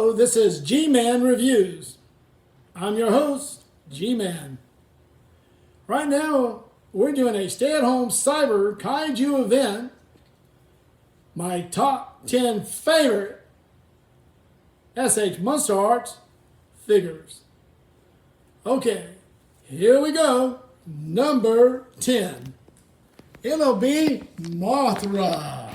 Hello, this is G-Man Reviews. I'm your host, G-Man. Right now, we're doing a stay-at-home Cyber Kaiju event. My top 10 favorite S.H.MonsterArts figures. Okay, here we go. Number 10. It'll be Mothra.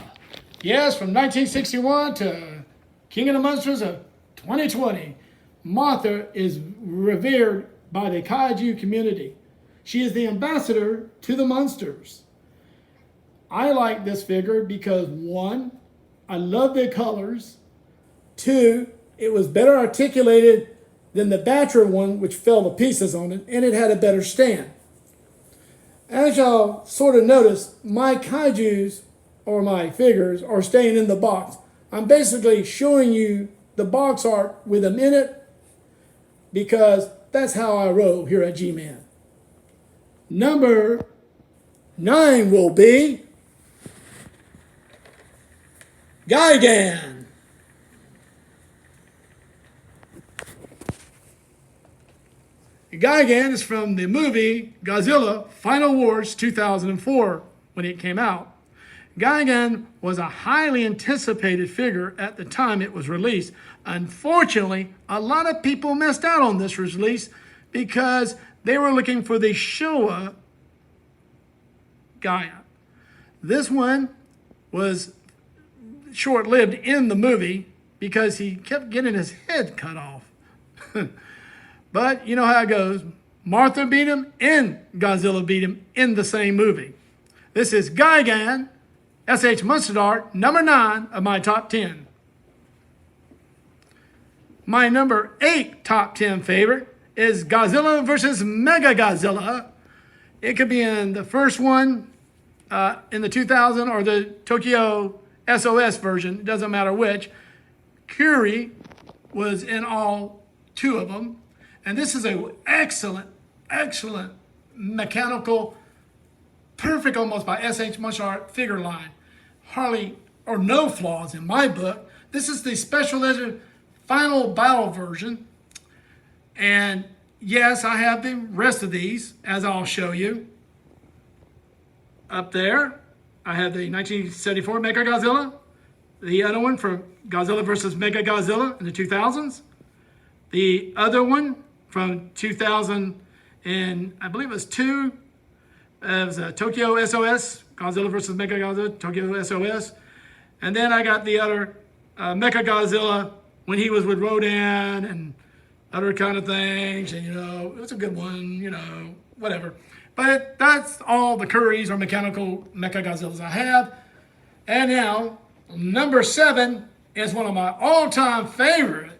Yes, from 1961 to King of the Monsters of 2020. Mothra is revered by the kaiju community. She is the ambassador to the monsters. I like this figure because 1, I love the colors. 2, it was better articulated than the Batra one, which fell to pieces on it, and it had a better stand. As y'all sort of notice, my kaijus, or my figures, are staying in the box. I'm basically showing you the box art with them in it because that's how I roll here at G-Man. Number 9 will be Gigan. Gigan is from the movie Godzilla Final Wars 2004 when it came out. Gigan was a highly anticipated figure at the time it was released. Unfortunately, a lot of people missed out on this release because they were looking for the Showa Gaia. This one was short-lived in the movie because he kept getting his head cut off. But you know how it goes. Martha beat him and Godzilla beat him in the same movie. This is Gigan, S.H.MonsterArts, number 9 of my top 10. My number 8 top 10 favorite is Godzilla versus Mechagodzilla. It could be in the first one in the 2000 or the Tokyo SOS version. It doesn't matter which. Curie was in all 2 of them. And this is an excellent mechanical, perfect almost by S.H.MonsterArts figure line. Hardly or no flaws in my book. This is the special edition final battle version. And yes, I have the rest of these, as I'll show you. Up there, I have the 1974 Mechagodzilla. The other one from Godzilla versus Mechagodzilla in the 2000s. The other one from 2000 and I believe it was 2. It was Tokyo SOS, Godzilla versus Mechagodzilla, Tokyo SOS. And then I got the other Mechagodzilla when he was with Rodan and other kind of things. And, it was a good one, whatever. But that's all the Curies or mechanical Mechagodzillas I have. And now, number 7 is one of my all-time favorite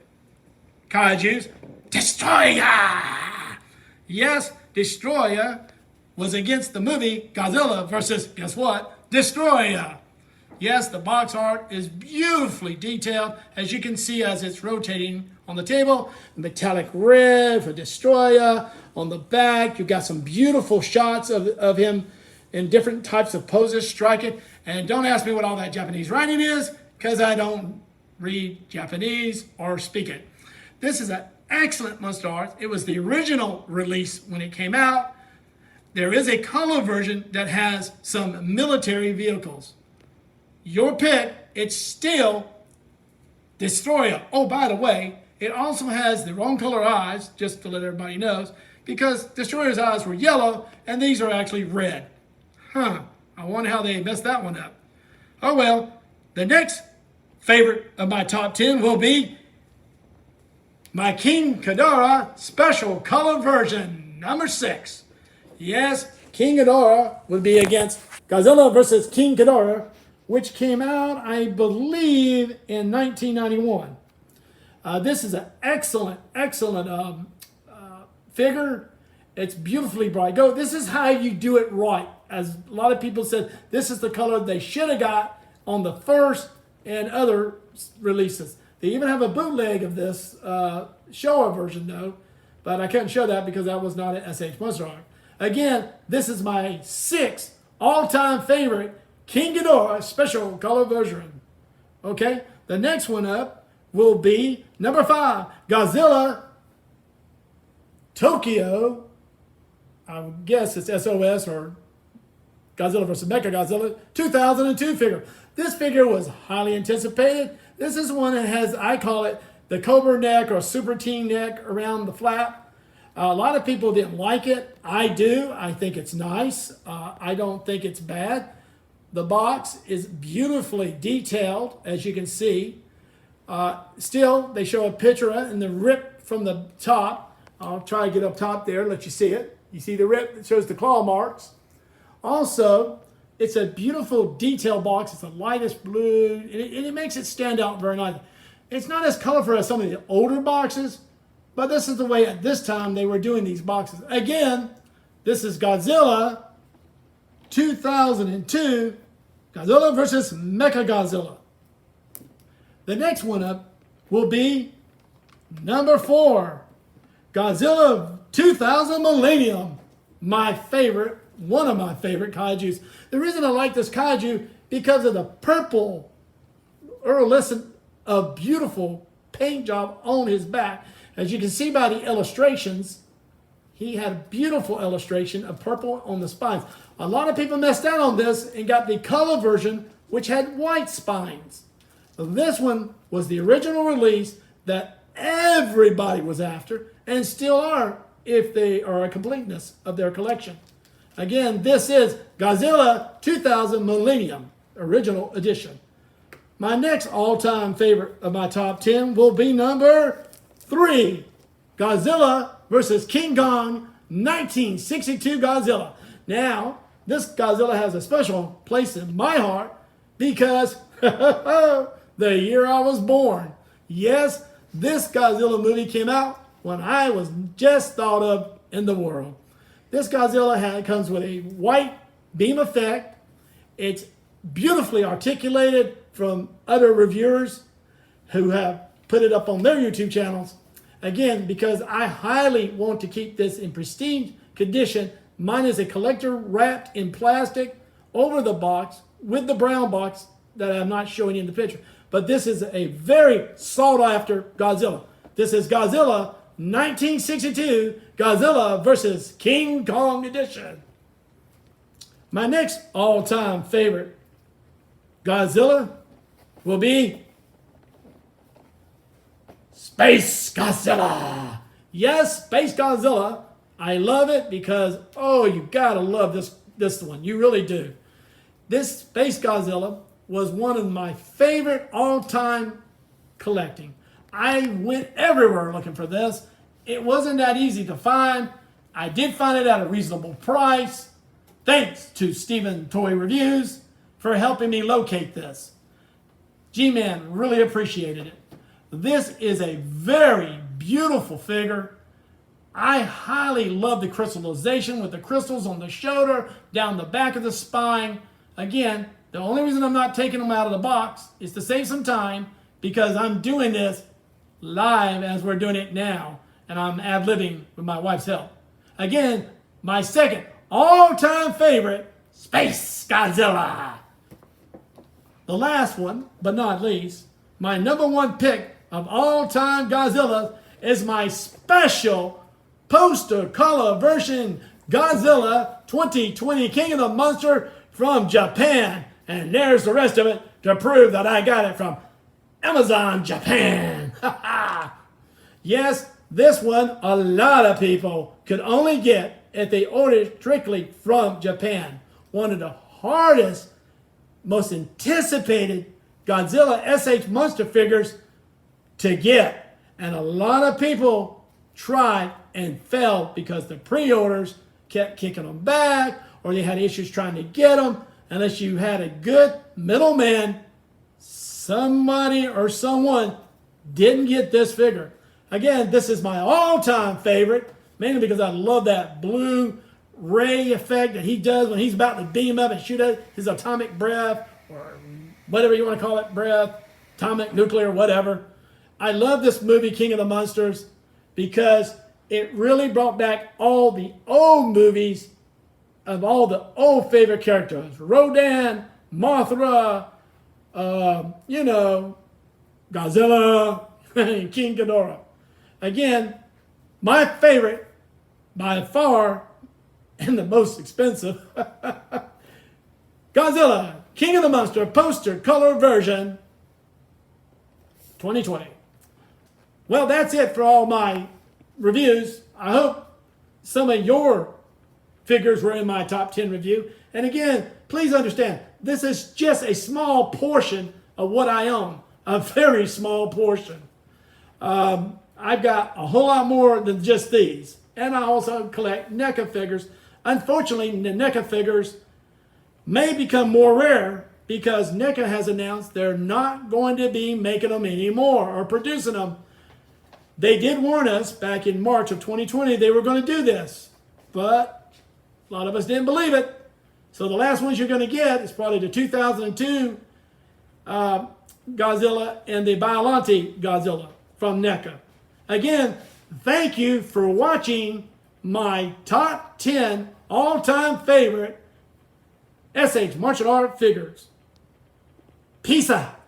kaijus, Destroyer. Yes, Destroyer was against the movie Godzilla versus, guess what? Destroyer. Yes, the box art is beautifully detailed, as you can see as it's rotating on the table. Metallic red for Destroyer. On the back, you've got some beautiful shots of him in different types of poses, striking. And don't ask me what all that Japanese writing is, because I don't read Japanese or speak it. This is an excellent Monster Art. It was the original release when it came out. There is a color version that has some military vehicles. Your pick, it's still Destroyer. Oh, by the way, it also has the wrong color eyes, just to let everybody know, because Destroyer's eyes were yellow, and these are actually red. I wonder how they messed that one up. Oh well, the next favorite of my top 10 will be my King Ghidorah special color version, number 6. Yes, King Ghidorah would be against Godzilla versus King Ghidorah, which came out, I believe, in 1991. This is an excellent figure. It's beautifully bright. This is how you do it right. As a lot of people said, this is the color they should have got on the first and other releases. They even have a bootleg of this Showa version, though, but I couldn't show that because that was not an S.H.MonsterArts. Again, this is my 6th all-time favorite King Ghidorah special color version. Okay, the next one up will be number 5, Godzilla Tokyo. I guess it's SOS or Godzilla vs. Mechagodzilla 2002 figure. This figure was highly anticipated. This is one that has, I call it, the Cobra neck or Super Team neck around the flap. A lot of people didn't like it. I do. I think it's nice. I don't think it's bad. The box is beautifully detailed, as you can see. Still, they show a picture in the rip from the top. I'll try to get up top there, let you see it. You see the rip that shows the claw marks. Also, it's a beautiful detail box. It's the lightest blue, and it makes it stand out very nice. It's not as colorful as some of the older boxes, but this is the way at this time they were doing these boxes. Again, this is Godzilla 2002, Godzilla versus Mechagodzilla. The next one up will be number 4, Godzilla 2000 Millennium. My favorite, one of my favorite kaijus. The reason I like this kaiju because of the purple iridescent of beautiful paint job on his back. As you can see by the illustrations, he had a beautiful illustration of purple on the spines. A lot of people messed out on this and got the color version, which had white spines. This one was the original release that everybody was after and still are if they are a completeness of their collection. Again, this is Godzilla 2000 Millennium, original edition. My next all-time favorite of my top 10 will be number 3, Godzilla versus King Kong 1962 Godzilla. Now, this Godzilla has a special place in my heart because the year I was born. Yes, this Godzilla movie came out when I was just thought of in the world. This Godzilla comes with a white beam effect. It's beautifully articulated from other reviewers who have put it up on their YouTube channels. Again, because I highly want to keep this in pristine condition. Mine is a collector wrapped in plastic over the box with the brown box that I'm not showing you in the picture. But this is a very sought after Godzilla. This is Godzilla 1962, Godzilla versus King Kong edition. My next all-time favorite Godzilla will be Space Godzilla. Yes, Space Godzilla. I love it because, oh, you gotta love this one. You really do. This Space Godzilla was one of my favorite all-time collecting. I went everywhere looking for this. It wasn't that easy to find. I did find it at a reasonable price. Thanks to Stephen Toy Reviews for helping me locate this. G-Man really appreciated it. This is a very beautiful figure. I highly love the crystallization with the crystals on the shoulder, down the back of the spine. Again, the only reason I'm not taking them out of the box is to save some time because I'm doing this live as we're doing it now, and I'm ad-libbing with my wife's help. Again, my second all-time favorite, Space Godzilla. The last one, but not least, my number 1 pick of all-time Godzilla is my special poster color version Godzilla 2020 King of the Monster from Japan. And there's the rest of it to prove that I got it from Amazon Japan. Yes, this one a lot of people could only get if they ordered strictly from Japan. One of the hardest, most anticipated Godzilla S.H. Monster figures to get. And a lot of people tried and failed because the pre-orders kept kicking them back or they had issues trying to get them. Unless you had a good middleman, somebody or someone didn't get this figure. Again, this is my all-time favorite, mainly because I love that Blu-ray effect that he does when he's about to beam up and shoot at his atomic breath, or whatever you want to call it, breath, atomic, nuclear, whatever. I love this movie, King of the Monsters, because it really brought back all the old movies of all the old favorite characters. Rodan, Mothra, Godzilla, and King Ghidorah. Again, my favorite by far and the most expensive. Godzilla, King of the Monster poster color version 2020. Well, that's it for all my reviews. I hope some of your figures were in my top 10 review. And again, please understand, this is just a small portion of what I own. A very small portion. I've got a whole lot more than just these. And I also collect NECA figures. Unfortunately, the NECA figures may become more rare because NECA has announced they're not going to be making them anymore or producing them. They did warn us back in March of 2020 they were going to do this, but a lot of us didn't believe it. So the last ones you're going to get is probably the 2002 Godzilla and the Biollante Godzilla from NECA. Again, thank you for watching my top 10 all-time favorite S.H. Martial Art figures. Peace out.